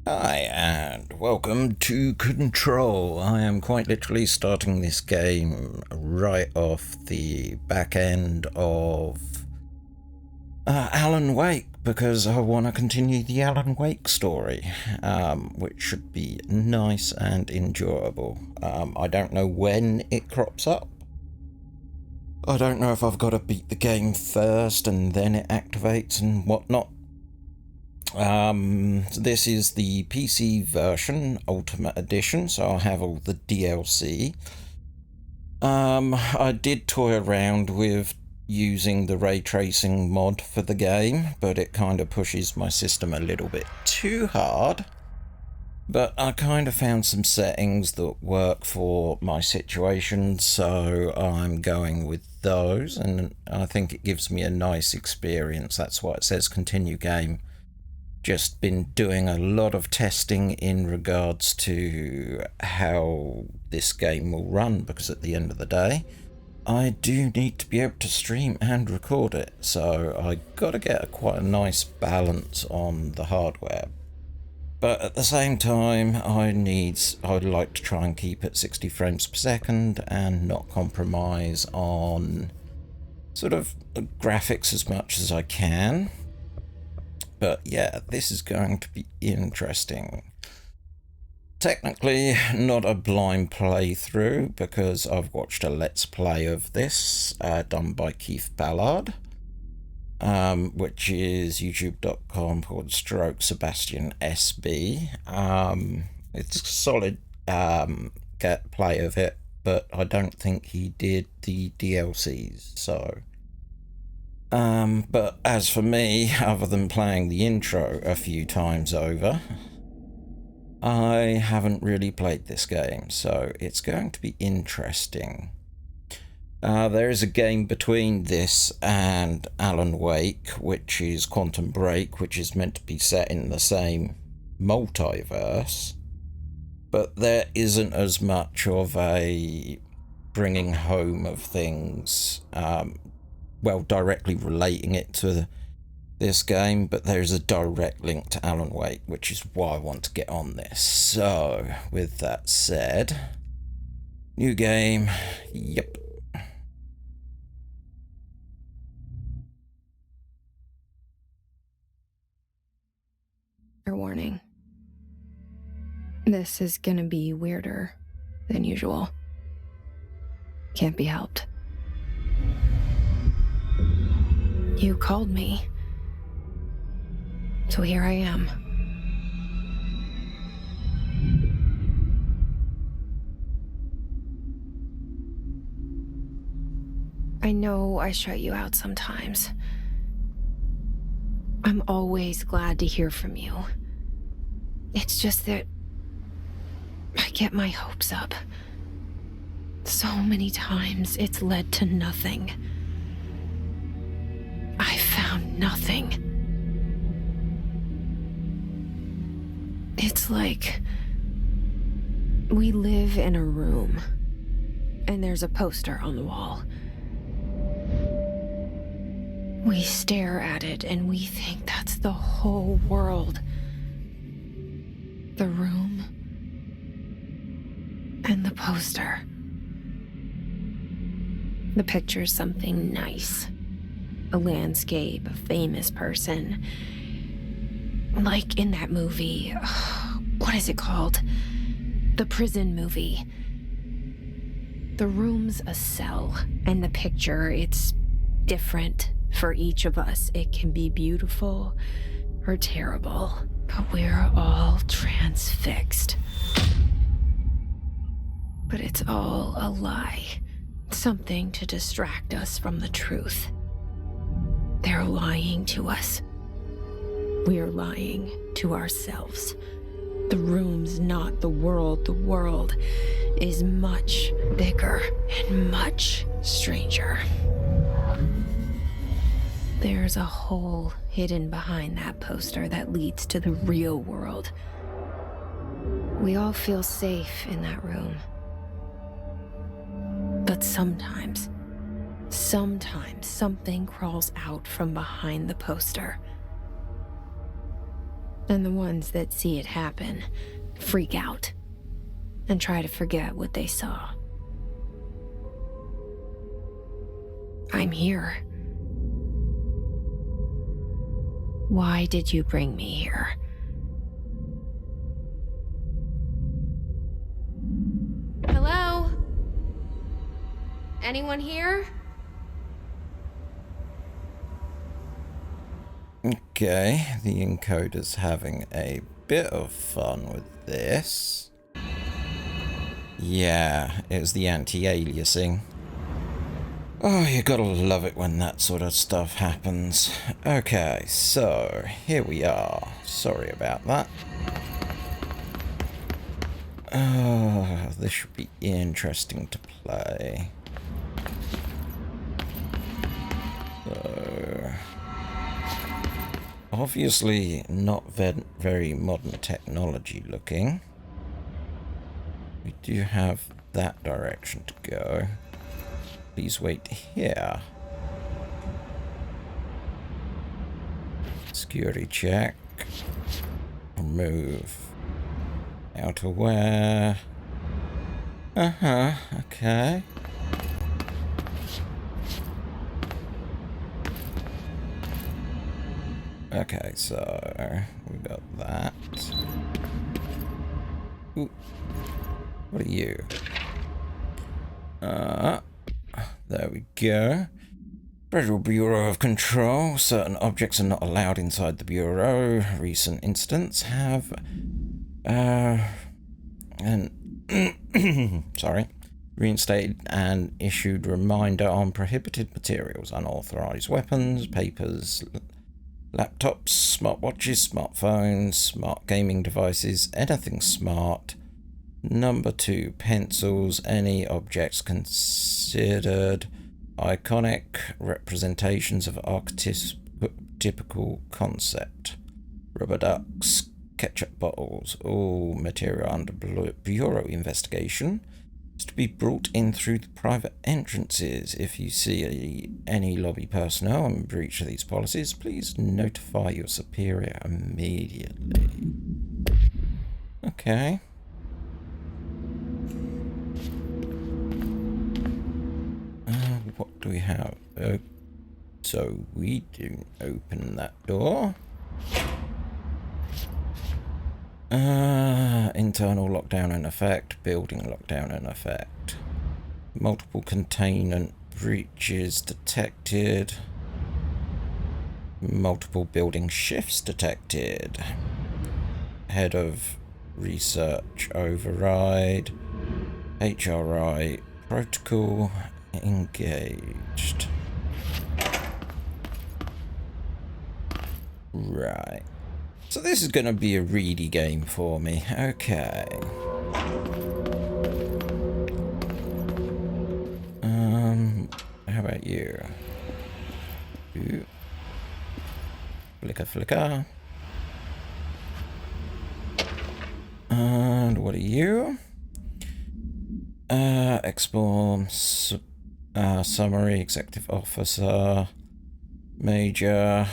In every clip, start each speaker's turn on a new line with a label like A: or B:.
A: Hi, and welcome to Control. I am quite literally starting this game right off the back end of Alan Wake, because I want to continue the Alan Wake story, which should be nice and enjoyable. I don't know when it crops up. I don't know if I've got to beat the game first and then it activates and whatnot. This is the PC version, Ultimate Edition, so I'll have all the DLC. I did toy around with using the ray tracing mod for the game, but it kind of pushes my system a little bit too hard. But I kind of found some settings that work for my situation, so I'm going with those, and I think it gives me a nice experience. That's why it says continue game. Just been doing a lot of testing in regards to how this game will run, because at the end of the day I do need to be able to stream and record it, so I gotta get quite a nice balance on the hardware. But at the same time, I'd like to try and keep it 60 frames per second and not compromise on sort of graphics as much as I can. But yeah, this is going to be interesting. Technically, not a blind playthrough, because I've watched a Let's Play of this, done by Keith Ballard, which is youtube.com/Sebastian SB. It's a solid play of it, but I don't think he did the DLCs, so... but as for me, other than playing the intro a few times over, I haven't really played this game, so it's going to be interesting. There is a game between this and Alan Wake, which is Quantum Break, which is meant to be set in the same multiverse, but there isn't as much of a bringing home of things, directly relating it to this game, but there's a direct link to Alan Wake, which is why I want to get on this. So, with that said, new game, yep.
B: Fair warning. This is gonna be weirder than usual. Can't be helped. You called me. So here I am. I know I shut you out sometimes. I'm always glad to hear from you. It's just that I get my hopes up. So many times it's led to nothing. I found nothing. It's like we live in a room, and there's a poster on the wall. We stare at it, and we think that's the whole world. The room and the poster. The picture's something nice. A landscape, a famous person. Like in that movie, what is it called? The prison movie. The room's a cell, and the picture, it's different for each of us. It can be beautiful or terrible, but we're all transfixed. But it's all a lie. Something to distract us from the truth. They're lying to us. We're lying to ourselves. The room's not the world. The world is much bigger and much stranger. There's a hole hidden behind that poster that leads to the real world. We all feel safe in that room. But sometimes something crawls out from behind the poster. And the ones that see it happen freak out and try to forget what they saw. I'm here. Why did you bring me here? Hello? Anyone here?
A: Okay, the encoder's having a bit of fun with this. Yeah, it was the anti-aliasing. Oh, you gotta love it when that sort of stuff happens. Okay, so here we are. Sorry about that. Oh, this should be interesting to play. So, obviously not very modern technology looking. We do have that direction to go. Please wait here. Security check. Remove. Outerwear. Okay. Okay, so we got that. Ooh. What are you? There we go. Federal Bureau of Control. Certain objects are not allowed inside the Bureau. Recent incidents have... sorry. Reinstated and issued reminder on prohibited materials, unauthorized weapons, papers, laptops, smartwatches, smartphones, smart gaming devices, anything smart. Number 2, pencils, any objects considered iconic representations of archetypical concept. Rubber ducks, ketchup bottles, all material under Bureau investigation is to be brought in through the private entrances. If you see any lobby personnel in breach of these policies, please notify your superior immediately. Okay. What do we have? So we didn't open that door. Internal lockdown in effect. Building lockdown in effect. Multiple containment breaches detected. Multiple building shifts detected. Head of research override. HRI protocol engaged. Right. So this is going to be a reedy game for me. Okay. How about you? Ooh. Flicker, flicker. And what are you? Explore, summary, executive officer, major,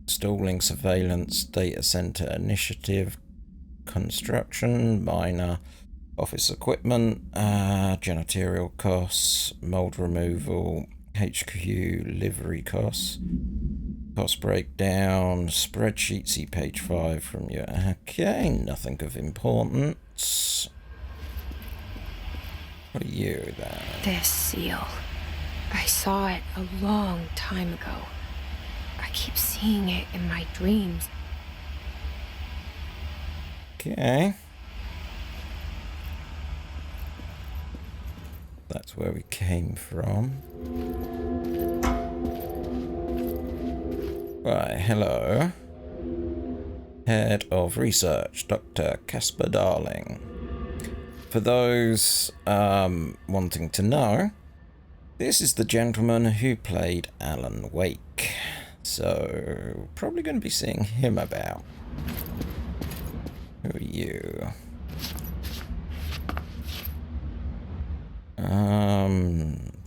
A: stalling, surveillance, data center initiative, construction, minor, office equipment, janitorial costs, mold removal, HQ livery costs, cost breakdown, spreadsheet, see page 5 from your... Okay, nothing of importance. What are you then?
B: This seal. I saw it a long time ago. I keep seeing it in my dreams.
A: Okay. That's where we came from. Right, hello. Head of Research, Dr. Casper Darling. For those wanting to know, this is the gentleman who played Alan Wake. So, probably going to be seeing him about. Who are you?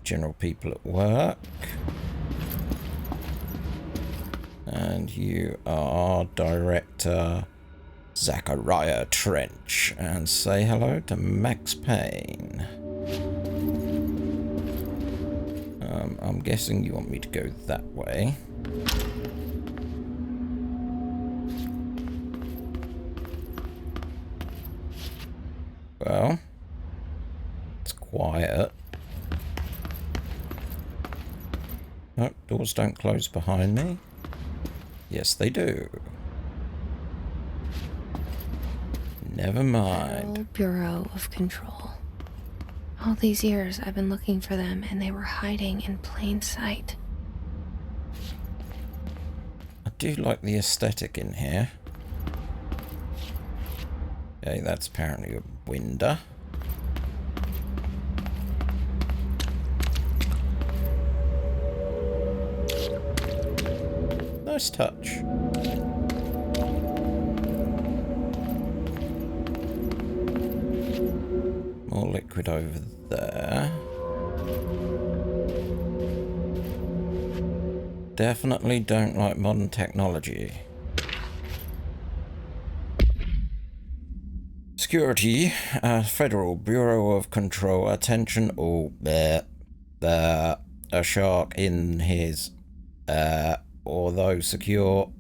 A: General people at work. And you are Director Zachariah Trench. And say hello to Max Payne. I'm guessing you want me to go that way. Well, it's quiet. No, doors don't close behind me. Yes, they do. Never mind.
B: Bureau of Control. All these years I've been looking for them, and they were hiding in plain sight.
A: I do like the aesthetic in here. Okay, that's apparently a window. Nice touch. More liquid over there. Definitely don't like modern technology. Security, Federal Bureau of Control, attention all, a shark in his, although secure,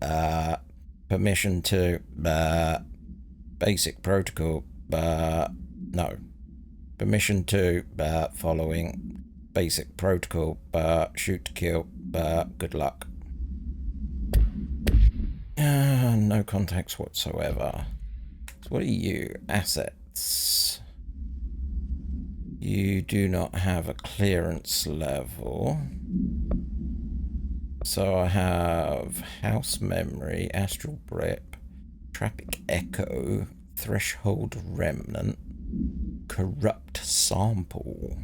A: permission to, basic protocol, no. Permission to, following basic protocol, shoot to kill, good luck. No contacts whatsoever. So what are you? Assets. You do not have a clearance level. So I have house memory, astral blip, traffic echo, threshold remnant, corrupt sample.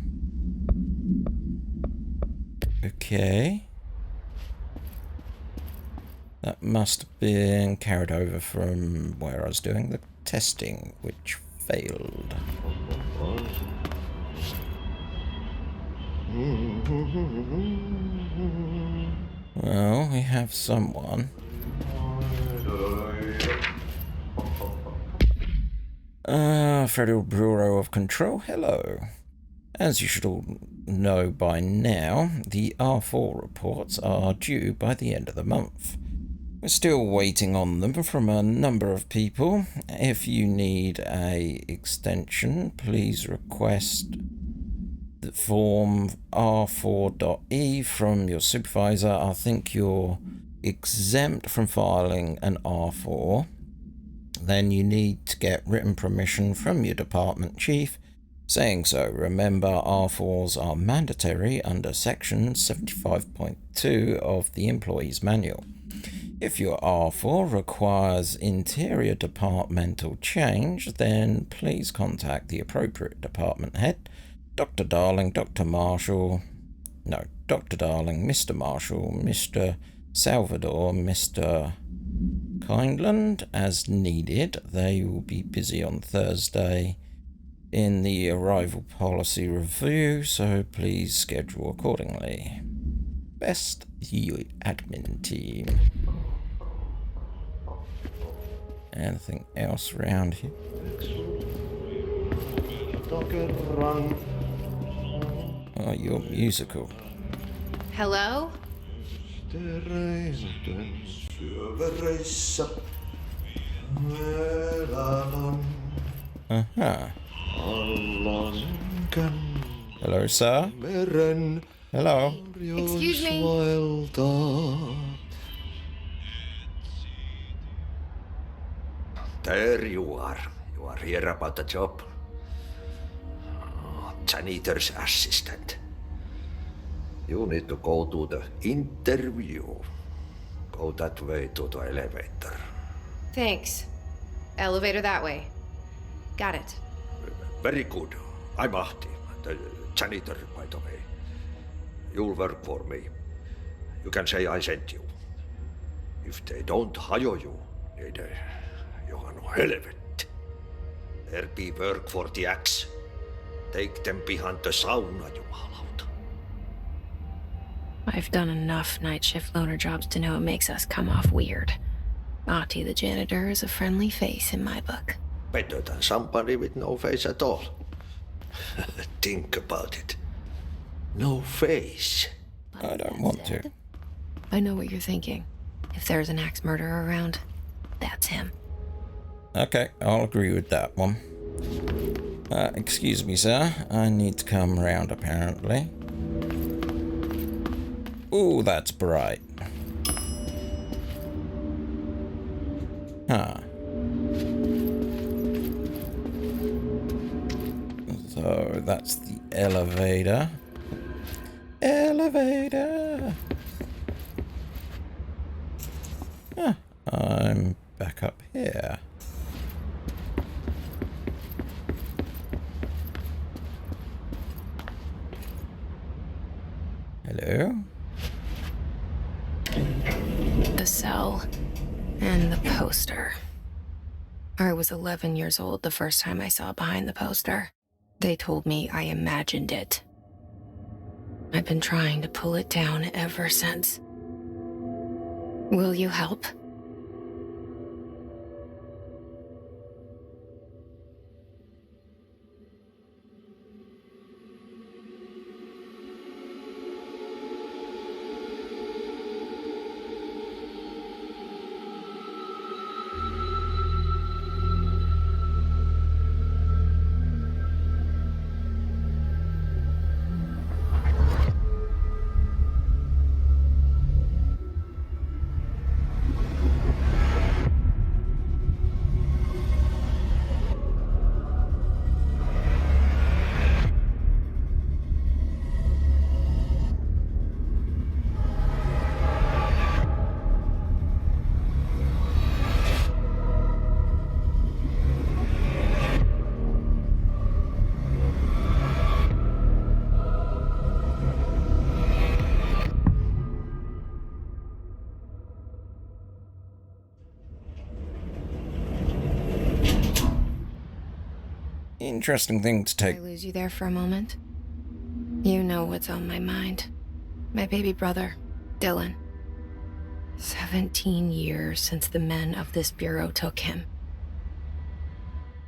A: Okay. That must have been carried over from where I was doing the testing, which failed. Well, we have someone. Federal Bureau of Control, hello. As you should all know by now, the R4 reports are due by the end of the month. We're still waiting on them from a number of people. If you need a extension, please request the form R4.E from your supervisor. I think you're exempt from filing an R4. Then you need to get written permission from your department chief saying so. Remember, R4s are mandatory under section 75.2 of the Employees Manual. If your R4 requires interior departmental change, then please contact the appropriate department head, Dr. Darling, Dr. Marshall, no, Dr. Darling, Mr. Marshall, Mr. Salvador, Mr. Kindland, as needed. They will be busy on Thursday in the arrival policy review, so please schedule accordingly. Best, you admin team. Anything else around here? Oh, you're musical.
B: Hello?
A: Uh-huh. Hello, sir. Hello.
B: Excuse me.
C: There you are. You are here about the job. Janitor's assistant. You need to go to the interview. Go that way to the elevator.
B: Thanks. Elevator that way. Got it.
C: Very good. I'm Ahti, the janitor, by the way. You'll work for me. You can say I sent you. If they don't hire you, niin johan on helvet. There be work for the axe. Take them behind the sauna, jumalauta.
B: I've done enough night shift loner jobs to know it makes us come off weird. Ahti the janitor is a friendly face in my book.
C: Better than somebody with no face at all. Think about it. No face.
A: I don't want to.
B: I know what you're thinking. If there's an axe murderer around, that's him.
A: Okay, I'll agree with that one. Excuse me, sir. I need to come round, apparently. Ooh, that's bright. Huh. So, that's the elevator. Elevator! Huh, I'm back up here. Hello?
B: The cell and the poster. I was 11 years old the first time I saw behind the poster. They told me I imagined it. I've been trying to pull it down ever since. Will you help?
A: Interesting thing to take.
B: Did I lose you there for a moment? You know what's on my mind. My baby brother, Dylan. 17 years since the men of this bureau took him.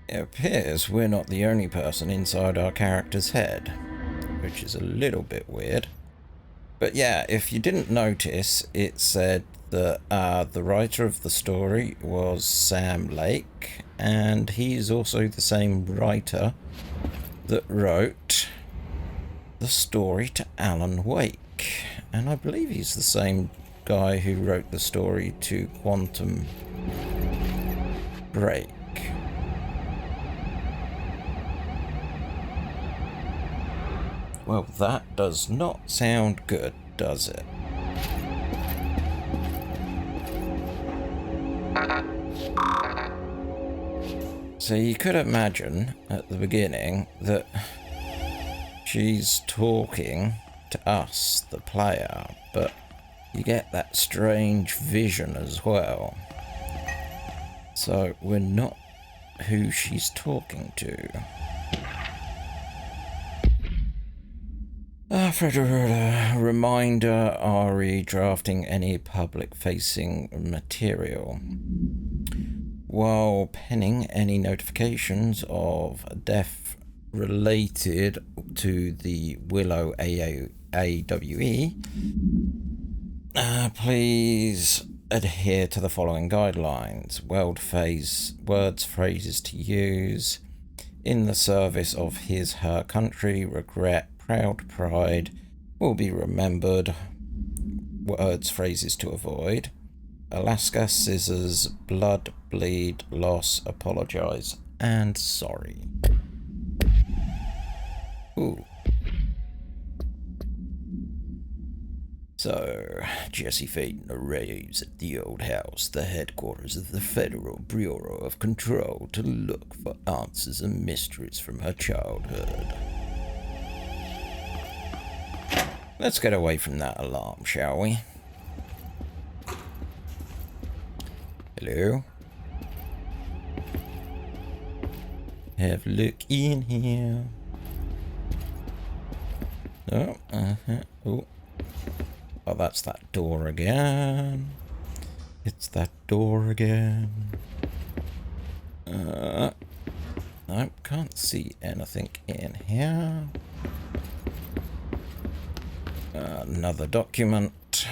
A: It appears we're not the only person inside our character's head, which is a little bit weird. But yeah, if you didn't notice, it said that the writer of the story was Sam Lake, and he's also the same writer that wrote the story to Alan Wake. And I believe he's the same guy who wrote the story to Quantum Break. Well, that does not sound good, does it? So you could imagine at the beginning that she's talking to us, the player, but you get that strange vision as well. So we're not who she's talking to. Frederica, reminder, RE drafting any public-facing material. While penning any notifications of death related to the Willow AWE, please adhere to the following guidelines. Words, phrases to use in the service of her country, regret, proud pride will be remembered. Words, phrases to avoid. Alaska, scissors, blood, bleed, loss, apologize, and sorry. Ooh. So, Jesse Faden arrives at the old house, the headquarters of the Federal Bureau of Control, to look for answers and mysteries from her childhood. Let's get away from that alarm, shall we? Hello? Have a look in here. Oh, oh. Oh, that's that door again. It's that door again. I can't see anything in here. Another document.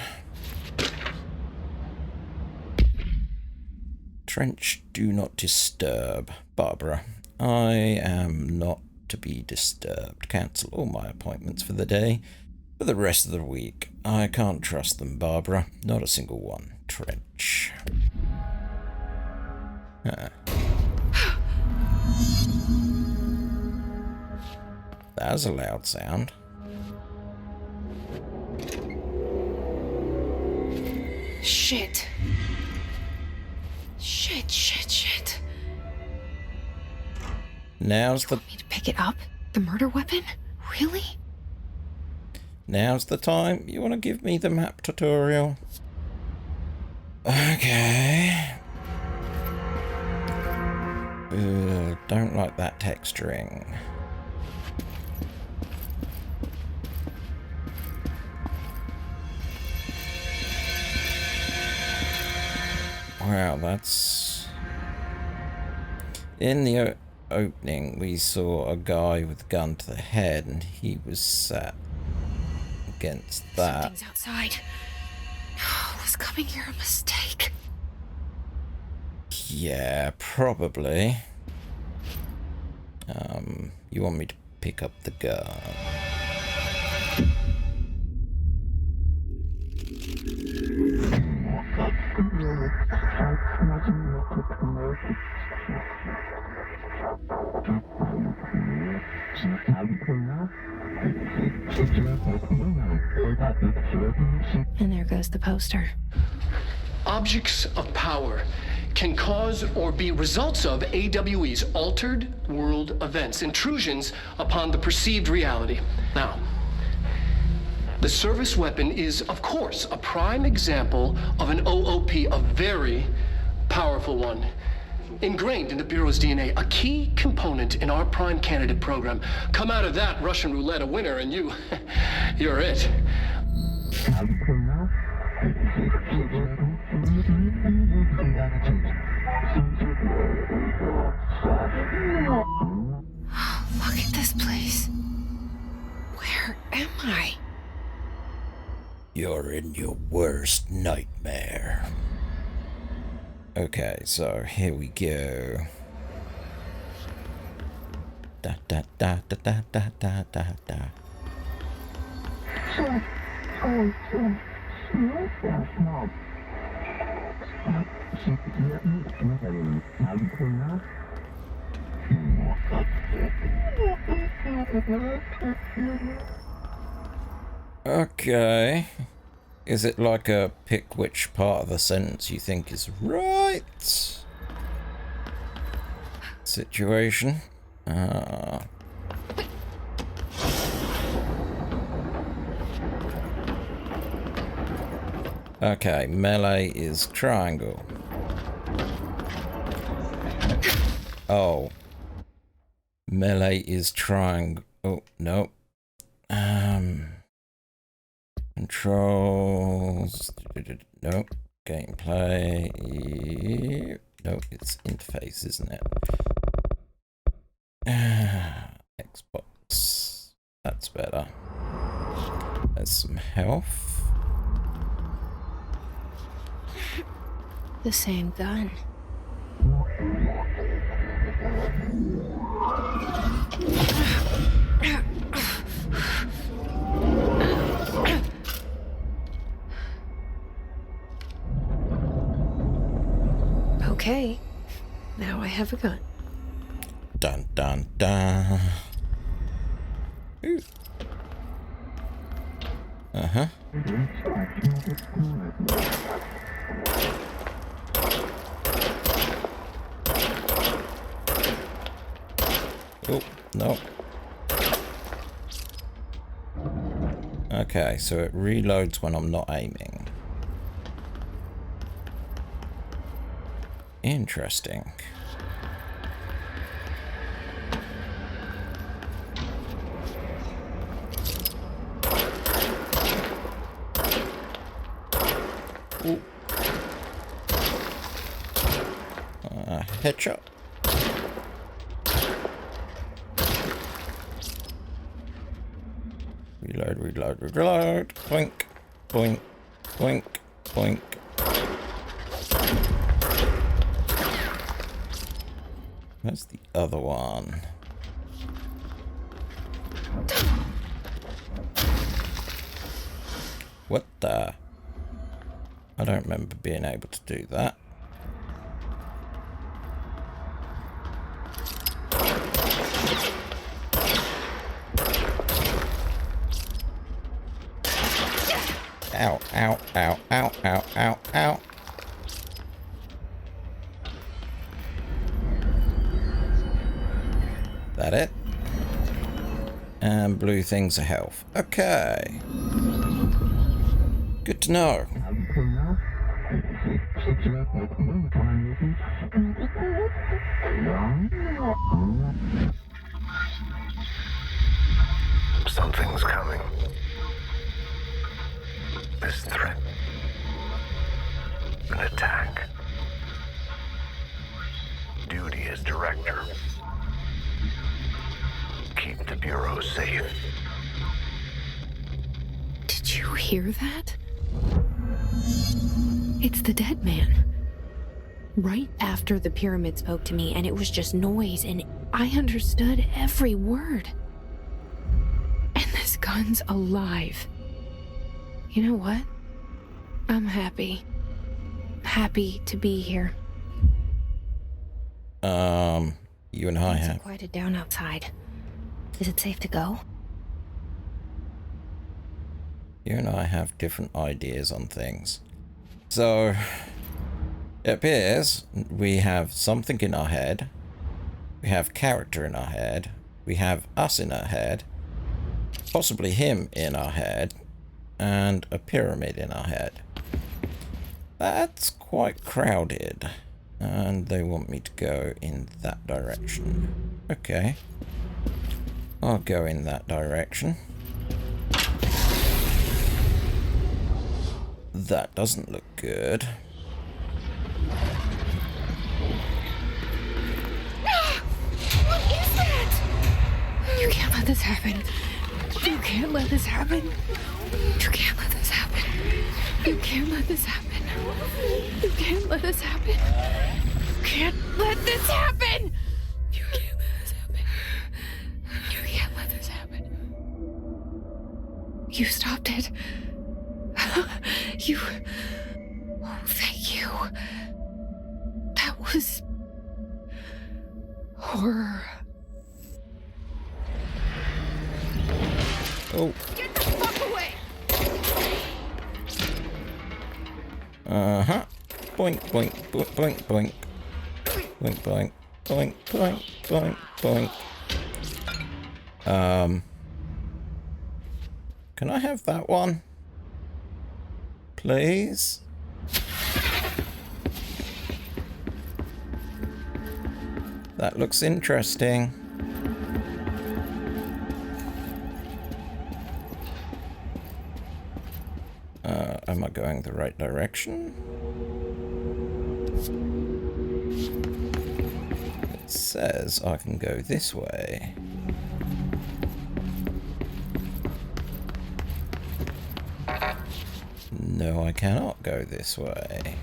A: Trench, do not disturb. Barbara, I am not to be disturbed. Cancel all my appointments for the day. For the rest of the week. I can't trust them, Barbara. Not a single one. Trench. Huh. That was a loud sound.
B: Shit. Shit.
A: Now's the...
B: Want me to pick it up? The murder weapon? Really?
A: Now's the time. You want to give me the map tutorial? Okay. Don't like that texturing. Wow, that's... In the opening, we saw a guy with a gun to the head, and he was sat against that.
B: Something's outside. Was coming here a mistake?
A: Yeah, probably. You want me to pick up the gun?
B: And there goes the poster.
D: Objects of power can cause or be results of AWE's altered world events, intrusions upon the perceived reality. Now, the service weapon is, of course, a prime example of an OOP, a very powerful one. Ingrained in the Bureau's DNA, a key component in our prime candidate program. Come out of that Russian roulette a winner and you're it.
B: Look at this place. Where am I?
A: You're in your worst nightmare. Okay, so here we go. Da da da da da da da da da. Okay. Is it like a pick which part of the sentence you think is right situation? Okay, melee is triangle. Oh. Melee is triangle. Oh, no. Controls. Nope. Gameplay. Nope, it's interface, isn't it? Xbox. That's better. There's some health.
B: The same gun. Okay, now I have a gun.
A: Dun dun dun. Ooh. Uh-huh. Oh, no. Okay, so it reloads when I'm not aiming. Interesting. Headshot. Reload, reload, reload. Boink, boink, boink, boink. Where's the other one? What the? I don't remember being able to do that. Ow, ow, ow, ow, ow, ow, ow. That it? And blue things are health. Okay. Good to know.
E: Something's coming. This threat. An attack. Duty as director. Keep the Bureau safe.
B: Did you hear that? It's the dead man. Right after the pyramid spoke to me, and it was just noise, and I understood every word. And this gun's alive. You know what? I'm happy. Happy to be here.
A: You and I have.
B: It's quieted down outside. Is it safe to go?
A: You and I have different ideas on things. So, it appears we have something in our head. We have character in our head. We have us in our head. Possibly him in our head. And a pyramid in our head. That's quite crowded. And they want me to go in that direction. Okay. I'll go in that direction. That doesn't look good.
B: What is that? You can't let this happen. You can't let this happen. You can't let this happen. You can't let this happen. You can't let this happen. You can't let this happen. You can't let this happen. You can't let this happen. You stopped it. You... Oh, thank you. That was... horror.
A: Oh.
B: Get the fuck away!
A: Uh-huh. Boink, boink, boink, boink, boink. Boink, boink, boink, boink, boink, boink. Can I have that one? Please? That looks interesting. Am I going the right direction? It says I can go this way. No, I cannot go this way.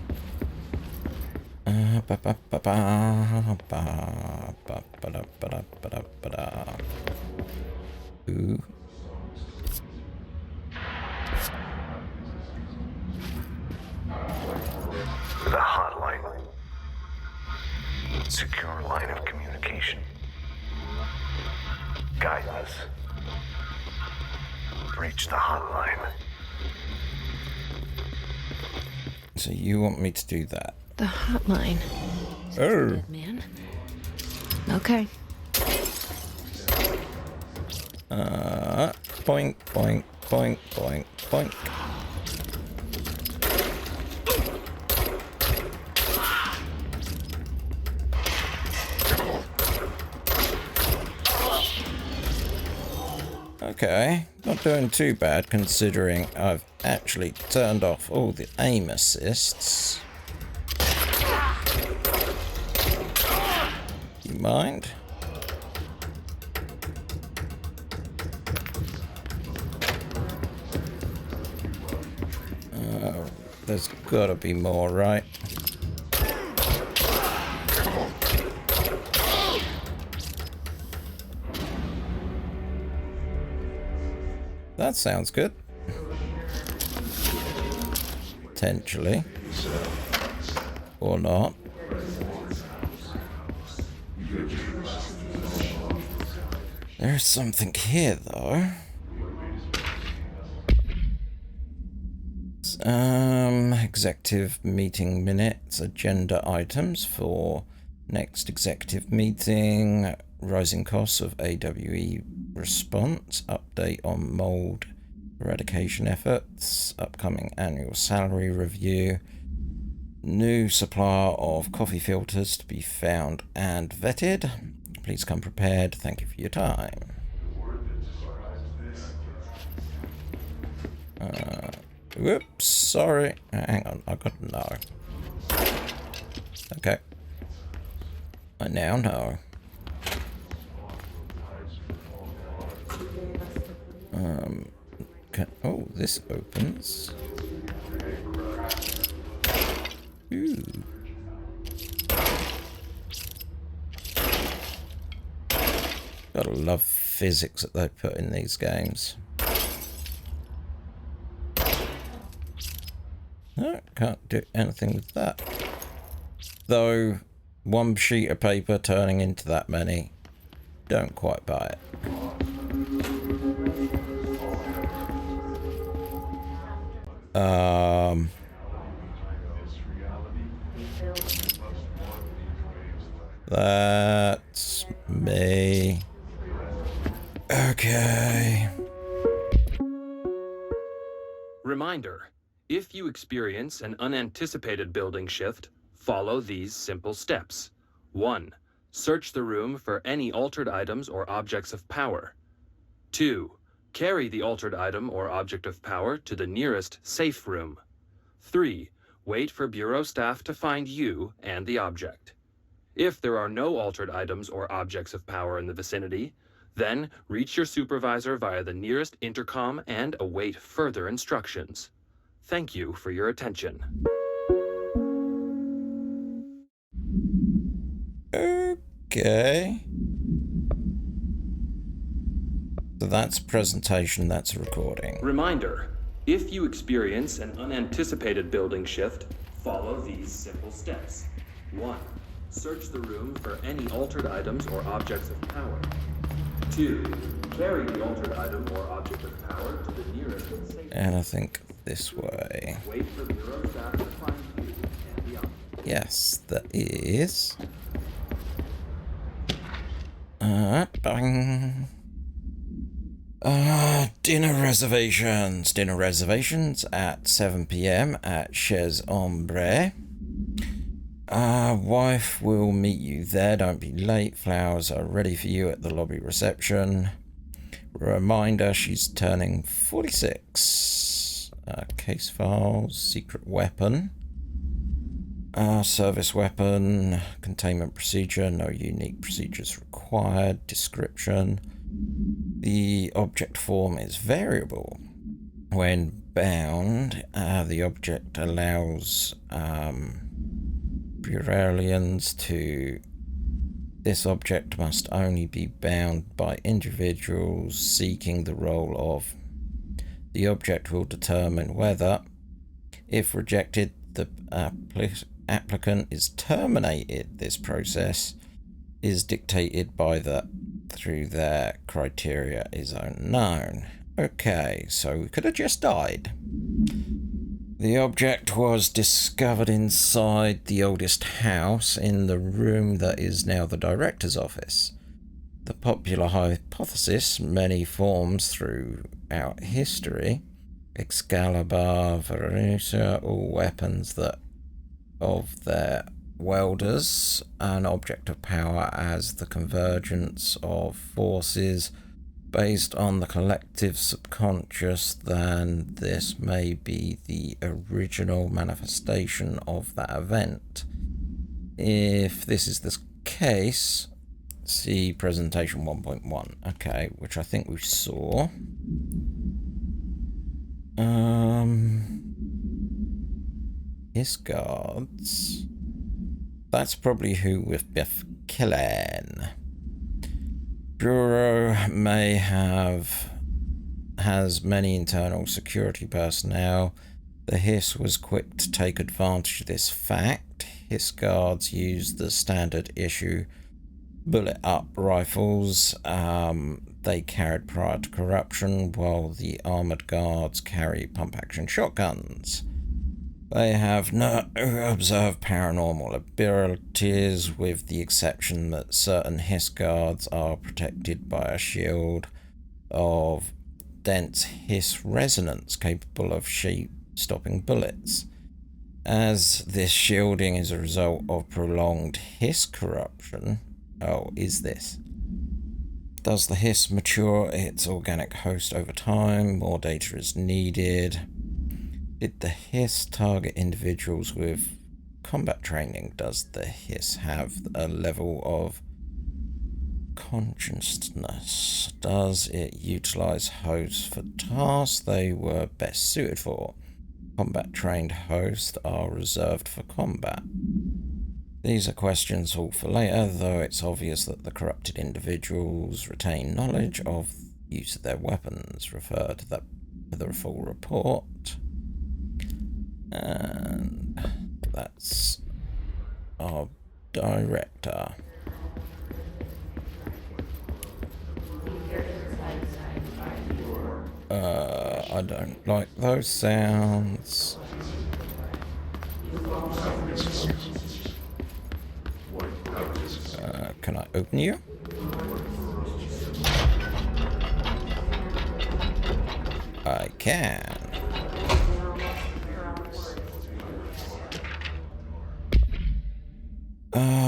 A: Ooh.
E: The hotline. Secure line of communication. Guidance. Reach the hotline.
A: So you want me to do that?
B: The hotline.
A: Oh.
B: Good man. Okay.
A: Boink, boink, boink, boink, boink. Okay, not doing too bad considering I've actually turned off all the aim assists. mind. There's gotta be more, right? That sounds good. Potentially. Or not. There's something here, though. Executive meeting minutes, agenda items for next executive meeting, rising costs of AWE response, update on mold eradication efforts, upcoming annual salary review, new supplier of coffee filters to be found and vetted. Please come prepared. Thank you for your time. Whoops, sorry. Hang on, I got to know. Okay. I now know. Oh, this opens. Ooh. Gotta love physics that they put in these games. No, can't do anything with that. Though, one sheet of paper turning into that many, don't quite buy it. That's me. Okay.
F: Reminder. If you experience an unanticipated building shift, follow these simple steps. 1. Search the room for any altered items or objects of power. 2. Carry the altered item or object of power to the nearest safe room. 3. Wait for Bureau staff to find you and the object. If there are no altered items or objects of power in the vicinity, then reach your supervisor via the nearest intercom and await further instructions. Thank you for your attention.
A: Okay. So that's a presentation, that's a recording.
F: Reminder, if you experience an unanticipated building shift, follow these simple steps. 1. Search the room for any altered items or objects of power. 2. Carry the altered item or object of power to the nearest safe.
A: And I think this way.
F: Wait for Bureau staff to find you and the object.
A: Yes, that is. Bang. Dinner reservations. Dinner reservations at 7 p.m. at Chez Ombre. Wife will meet you there. Don't be late. Flowers are ready for you at the lobby reception. Reminder, she's turning 46. Case files, secret weapon. Service weapon, containment procedure, no unique procedures required. Description. The object form is variable. When bound, the object allows Buralians to... This object must only be bound by individuals seeking the role of. The object will determine whether, if rejected, the applicant is terminated. This process is dictated by through their criteria is unknown. Okay, so we could have just died. The object was discovered inside the oldest house in the room that is now the director's office. The popular hypothesis, many forms throughout history, Excalibur, Verusa, all weapons that of their welders, an object of power as the convergence of forces based on the collective subconscious, then this may be the original manifestation of that event. If this is the case, See presentation 1.1. Okay, which I think we saw. His guards. That's probably who with Biff Killen. Bureau has many internal security personnel. The Hiss was quick to take advantage of this fact. Hiss guards used the standard issue bullet-up rifles they carried prior to corruption, while the armoured guards carry pump-action shotguns. They have no observed paranormal abilities, with the exception that certain Hiss guards are protected by a shield of dense Hiss resonance capable of stopping bullets. As this shielding is a result of prolonged Hiss corruption... Oh, is this? Does the Hiss mature its organic host over time? More data is needed. Did the Hiss target individuals with combat training? Does the Hiss have a level of consciousness? Does it utilize hosts for tasks they were best suited for? Combat trained hosts are reserved for combat. These are questions all for later, though it's obvious that the corrupted individuals retain knowledge of use of their weapons. Refer to the full report. And that's our director. I don't like those sounds. Can I open you? I can.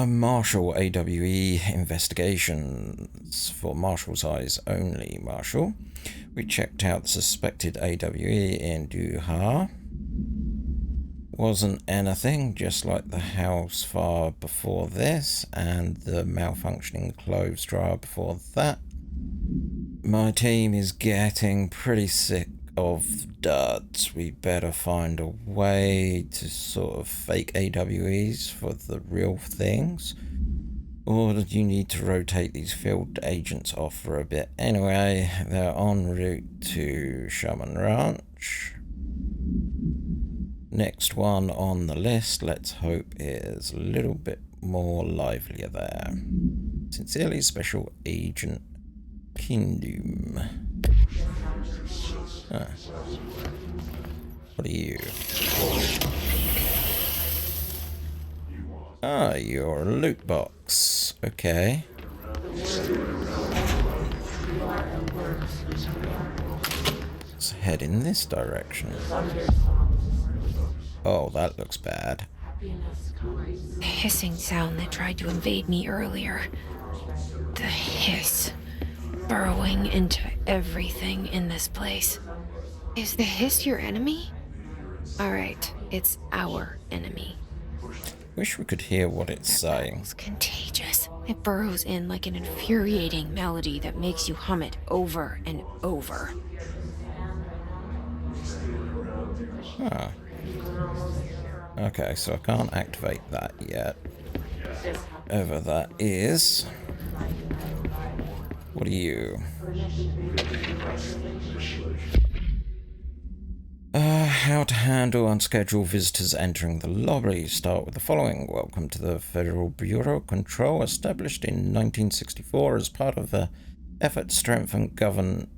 A: Marshal AWE investigations for Marshal size only. Marshal. We checked out the suspected AWE in Doha. Wasn't anything, just like the house fire before this and the malfunctioning clothes dryer before that. My team is getting pretty sick of duds. We better find a way to sort of fake AWEs for the real things. Or do you need to rotate these field agents off for a bit? Anyway, they're en route to Shaman Ranch. Next one on the list, let's hope, is a little bit more livelier there. Sincerely, Special Agent Pindum. Huh. What are you? Ah, you're a loot box. Okay. Let's head in this direction. Oh, that looks bad.
B: The hissing sound that tried to invade me earlier. The hiss. Burrowing into everything in this place. Is the hiss your enemy? Alright, it's our enemy.
A: Wish we could hear what it's saying.
B: It's contagious. It burrows in like an infuriating melody that makes you hum it over and over.
A: Huh. Okay, so I can't activate that yet. Whatever that is. What are you? How to handle unscheduled visitors entering the lobby. Start with the following. Welcome to the Federal Bureau of Control, established in 1964 as part of the effort to strengthen government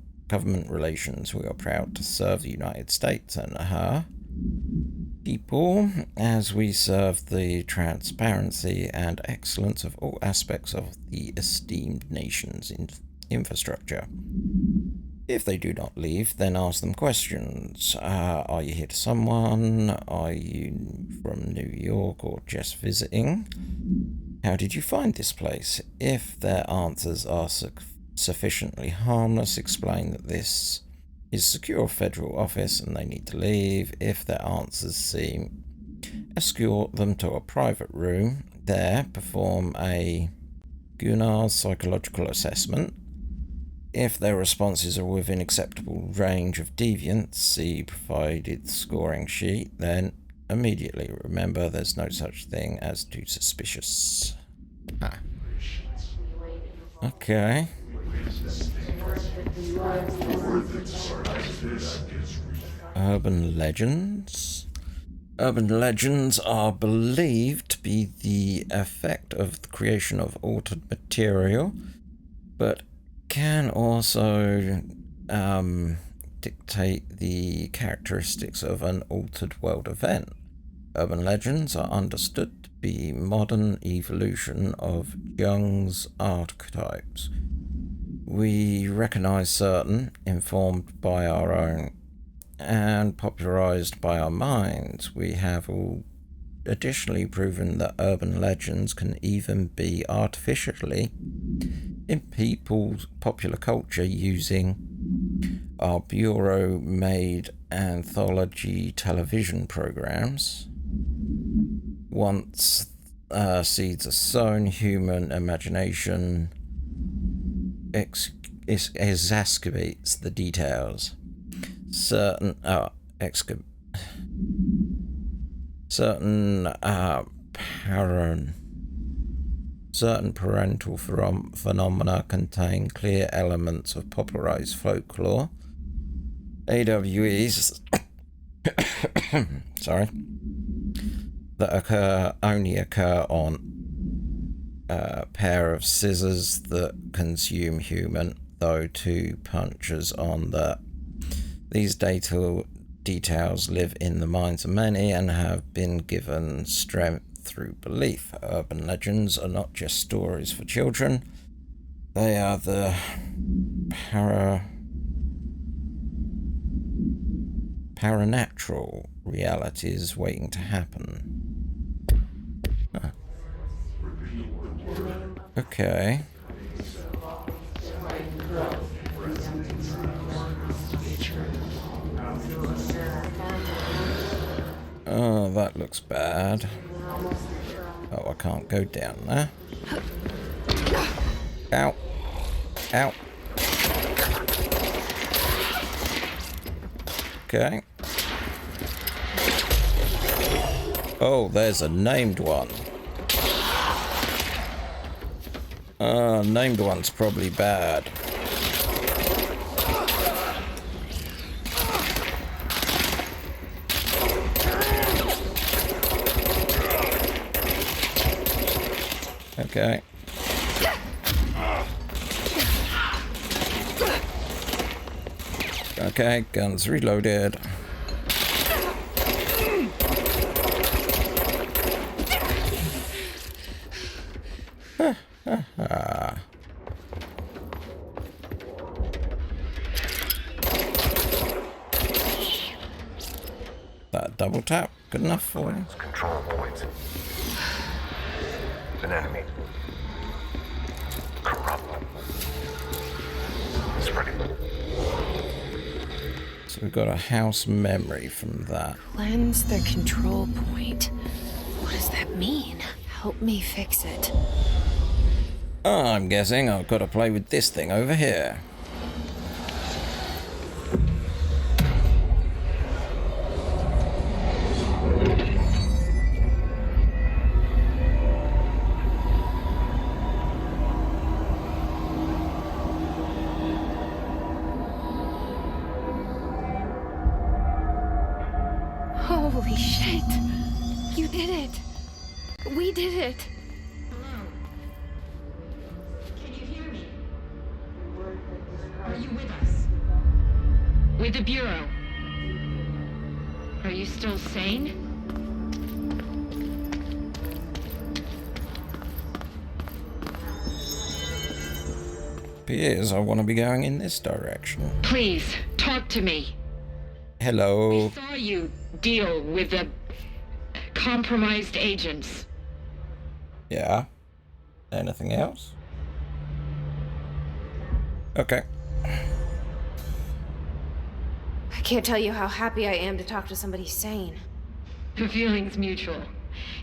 A: relations. We are proud to serve the United States and her people as we serve the transparency and excellence of all aspects of the esteemed nation's infrastructure. If they do not leave, then ask them questions. Are you here to someone? Are you from New York or just visiting? How did you find this place? If their answers are sufficiently harmless, explain that this is secure federal office and they need to leave. If their answers seem, escort them to a private room. There, perform a Gunnar's psychological assessment. If their responses are within acceptable range of deviance, see provided scoring sheet, then immediately remember there's no such thing as too suspicious. Ah. Okay. Urban legends. Urban legends are believed to be the effect of the creation of altered material, but can also dictate the characteristics of an altered world event. Urban legends are understood to be modern evolution of Jung's archetypes. We recognize certain, informed by our own and popularized by our minds. We have all additionally proven that urban legends can even be artificially in people's popular culture using our bureau-made anthology television programs. Once seeds are sown, human imagination exacerbates the details. Certain parental phenomena contain clear elements of popularized folklore. AWEs sorry, that only occur on a pair of scissors that consume human, though two punches on that. These details live in the minds of many and have been given strength through belief. Urban legends are not just stories for children. They are the paranatural realities waiting to happen. Huh. Okay. Oh, that looks bad. Oh, I can't go down there. Ow. Ow. Okay. Oh, there's a named one. Named one's probably bad. Okay. Okay, guns reloaded. That double tap, good enough for you?
E: Control points. An enemy. Corrupt. Spreading.
A: So we've got a house memory from that.
B: Cleanse the control point. What does that mean? Help me fix it.
A: Oh, I'm guessing I've got to play with this thing over here.
B: Holy shit! You did it! We did it!
G: Hello? Can you hear me? Are you with us? With the Bureau. Are you still sane?
A: Appears I want to be going in this direction.
G: Please, talk to me.
A: Hello.
G: I saw you deal with the compromised agents.
A: Yeah. Anything else? Okay.
B: I can't tell you how happy I am to talk to somebody sane.
G: The feeling's mutual.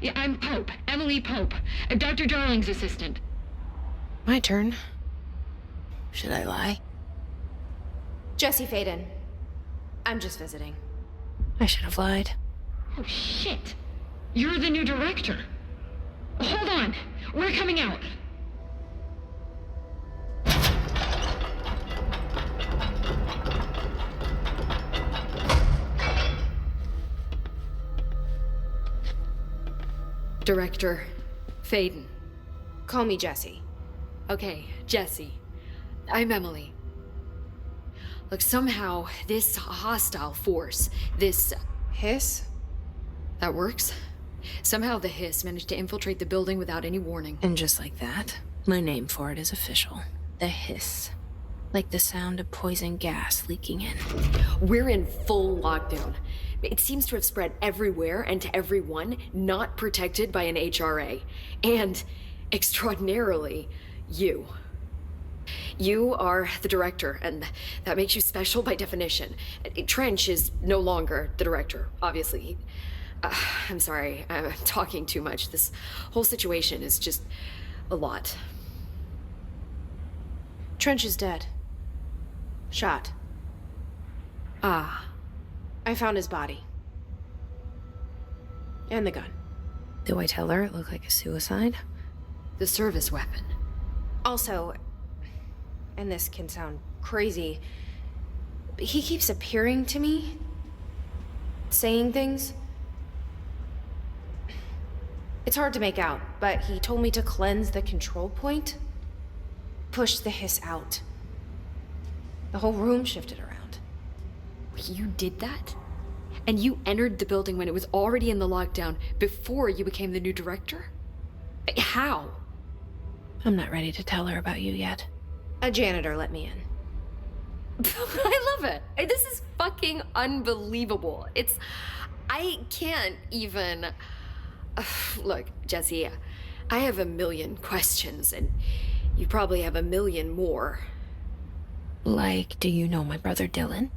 G: Yeah, I'm Pope, Emily Pope, Dr. Darling's assistant.
B: My turn. Should I lie?
H: Jesse Faden. I'm just visiting.
B: I should have lied.
G: Oh, shit. You're the new director. Hold on. We're coming out.
I: Director Faden.
H: Call me Jesse.
I: Okay, Jesse. I'm Emily. Look, somehow this hostile force, this
H: Hiss?
I: that works. Somehow the hiss managed to infiltrate the building without any warning.
B: And just like that, my name for it is official. The hiss. Like the sound of poison gas leaking in.
I: We're in full lockdown. It seems to have spread everywhere and to everyone not protected by an HRA. And, extraordinarily, you. You are the director, and that makes you special by definition. Trench is no longer the director, obviously. I'm sorry, I'm talking too much. This whole situation is just a lot.
H: Trench is dead. Shot.
I: Ah.
H: I found his body. And the gun.
B: Do I tell her it looked like a suicide?
I: The service weapon.
H: Also, and this can sound crazy, but he keeps appearing to me. Saying things. It's hard to make out, but he told me to cleanse the control point. Push the hiss out. The whole room shifted around.
I: You did that? And you entered the building when it was already in the lockdown before you became the new director? How?
B: I'm not ready to tell her about you yet.
H: A janitor let me in.
I: I love it. This is fucking unbelievable. I can't even... Look, Jesse, I have a million questions, and you probably have a million more.
B: Like, do you know my brother Dylan?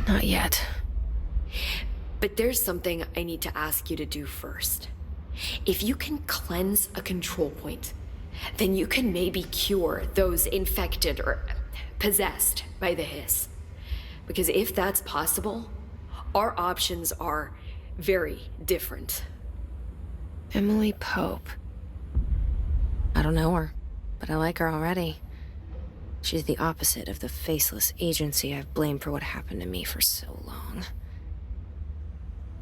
B: Not yet.
I: But there's something I need to ask you to do first. If you can cleanse a control point, then you can maybe cure those infected or possessed by the hiss. Because if that's possible, our options are very different.
B: Emily Pope. I don't know her, but I like her already. She's the opposite of the faceless agency I've blamed for what happened to me for so long.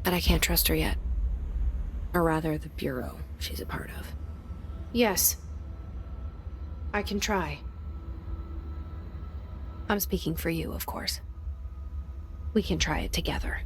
B: But I can't trust her yet. Or rather, the Bureau she's a part of.
H: Yes. I can try.
B: I'm speaking for you, of course. We can try it together.